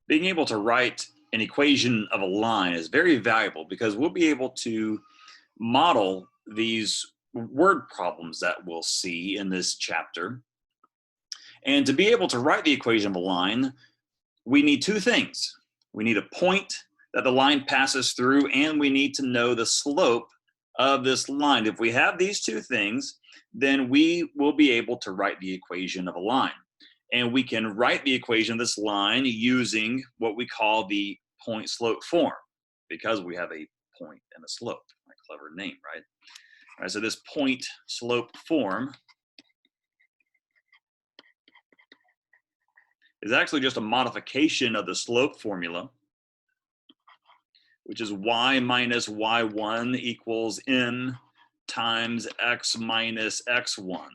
being able to write an equation of a line is very valuable because we'll be able to model these word problems that we'll see in this chapter. And to be able to write the equation of a line, we need two things. We need a point that the line passes through, and we need to know the slope of this line. If we have these two things, then we will be able to write the equation of a line. And we can write the equation of this line using what we call the point slope form, because we have a point and a slope. A clever name, right? All right, so this point slope form is actually just a modification of the slope formula, which is y minus y1 equals m times x minus x1. All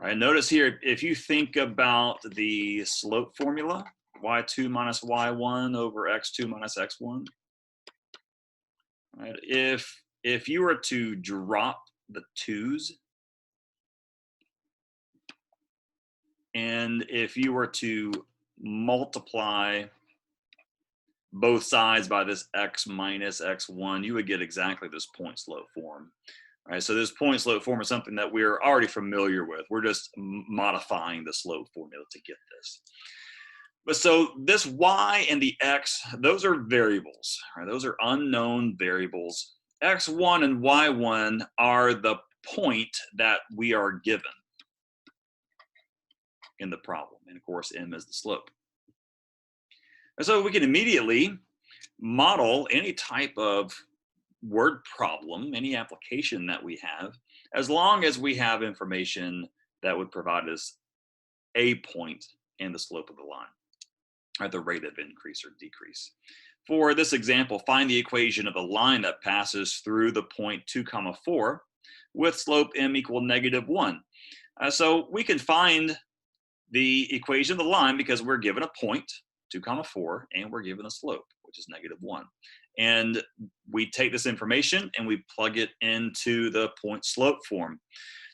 right, notice here, if you think about the slope formula, y2 minus y1 over x2 minus x1, right? If you were to drop the 2's, and if you were to multiply both sides by this x minus x1, you would get exactly this point slope form. All right, so this point slope form is something that we're already familiar with. We're just modifying the slope formula to get this. But so this y and the x, those are variables. Right? Those are unknown variables. x1 and y1 are the point that we are given in the problem. And of course, m is the slope. And so we can immediately model any type of word problem, any application that we have, as long as we have information that would provide us a point and the slope of the line, or the rate of increase or decrease. For this example, find the equation of a line that passes through the point 2, 4 with slope m equal -1. So we can find the equation of the line because we're given a point, 2, 4, and we're given a slope, which is -1. And we take this information and we plug it into the point slope form,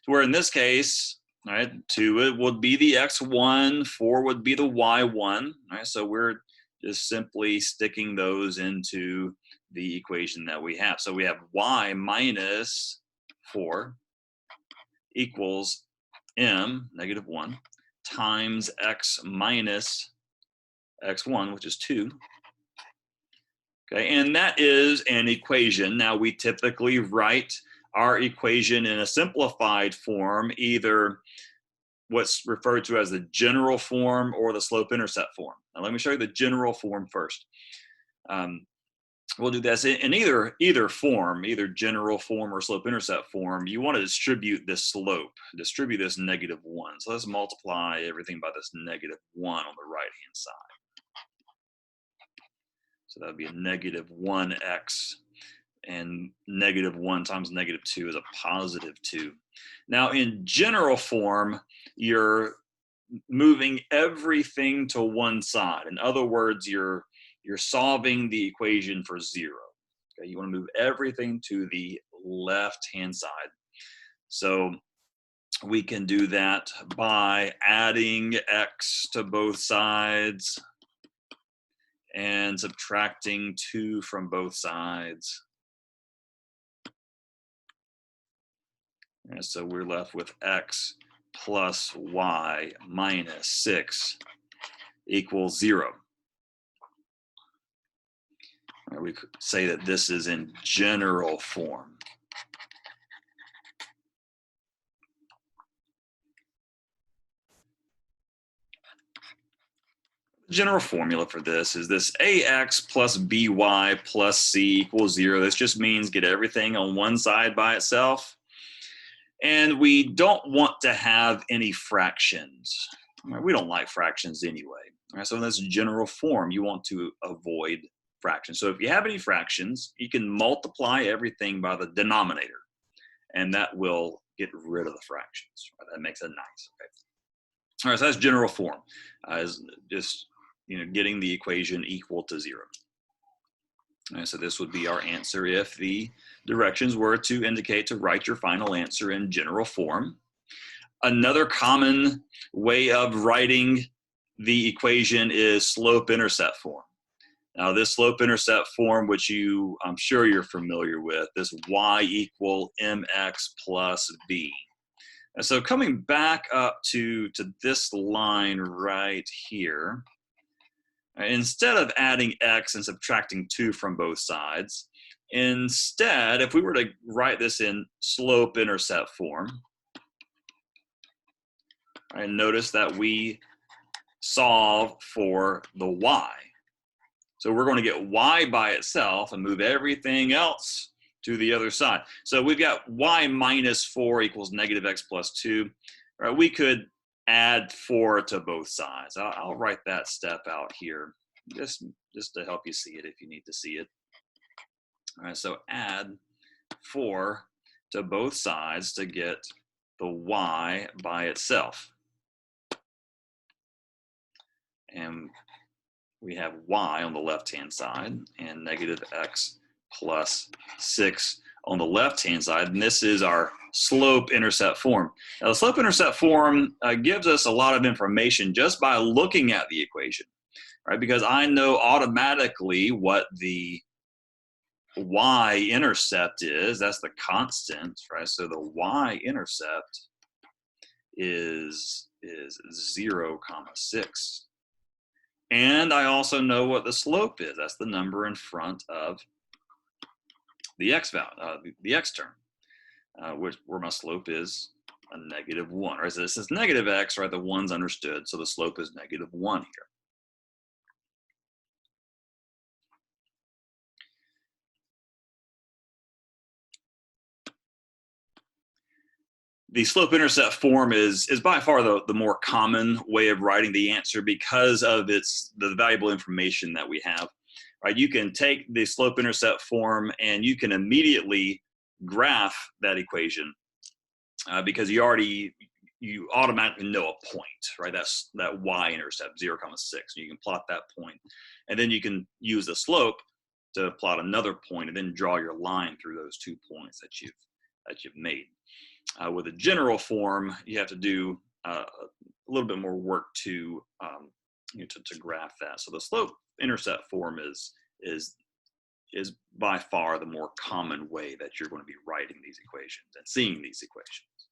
to where in this case, right, 2 would be the x1, 4 would be the y1. Right, so we're just simply sticking those into the equation that we have. So we have y minus 4 equals m, -1, times x minus x1, which is 2. Okay, and that is an equation. Now we typically write our equation in a simplified form, either what's referred to as the general form or the slope-intercept form. Now let me show you the general form first. We'll do this in either form, either general form or slope-intercept form. You want to distribute this slope, distribute this -1. So let's multiply everything by this -1 on the right-hand side. So that would be a -1x, and -1 times -2 is a +2. Now in general form, you're moving everything to one side. In other words, you're solving the equation for 0. Okay, you want to move everything to the left-hand side. So we can do that by adding x to both sides and subtracting 2 from both sides. And so we're left with x plus y minus 6 equals 0. Or we could say that this is in general form. The general formula for this is this ax plus by plus c equals 0. This just means get everything on one side by itself. And we don't want to have any fractions. We don't like fractions anyway. So in this general form, you want to avoid fractions. So if you have any fractions, you can multiply everything by the denominator, and that will get rid of the fractions. That makes it nice. Okay. All right, so that's general form, is just getting the equation equal to 0. And so this would be our answer if the directions were to indicate to write your final answer in general form. Another common way of writing the equation is slope-intercept form. Now this slope-intercept form, which I'm sure you're familiar with, is y equal mx plus b. And so coming back up to this line right here, instead of adding x and subtracting 2 from both sides, instead, if we were to write this in slope-intercept form, and notice that we solve for the y. So we're going to get y by itself and move everything else to the other side. So we've got y minus 4 equals negative x plus 2. Right, we could add 4 to both sides. I'll write that step out here just to help you see it if you need to see it. All right, so add 4 to both sides to get the y by itself. And we have y on the left-hand side and negative x plus 6 on the left-hand side. And this is our slope-intercept form. Now, the slope-intercept form gives us a lot of information just by looking at the equation, right? Because I know automatically what the y-intercept is. That's the constant, right? So the y-intercept is 0,6. And I also know what the slope is. That's the number in front of the x value, the x term, where my slope is a -1. Right? So this is negative x, right? The 1's understood, so the slope is -1 here. The slope-intercept form is by far the more common way of writing the answer because of the valuable information that we have. Right? You can take the slope-intercept form and you can immediately graph that equation because you automatically know a point, right? That's that y-intercept 0,6. You can plot that point, and then you can use the slope to plot another point, and then draw your line through those 2 points that you've made. With a general form, you have to do a little bit more work to graph that. So the slope-intercept form is by far the more common way that you're going to be writing these equations and seeing these equations.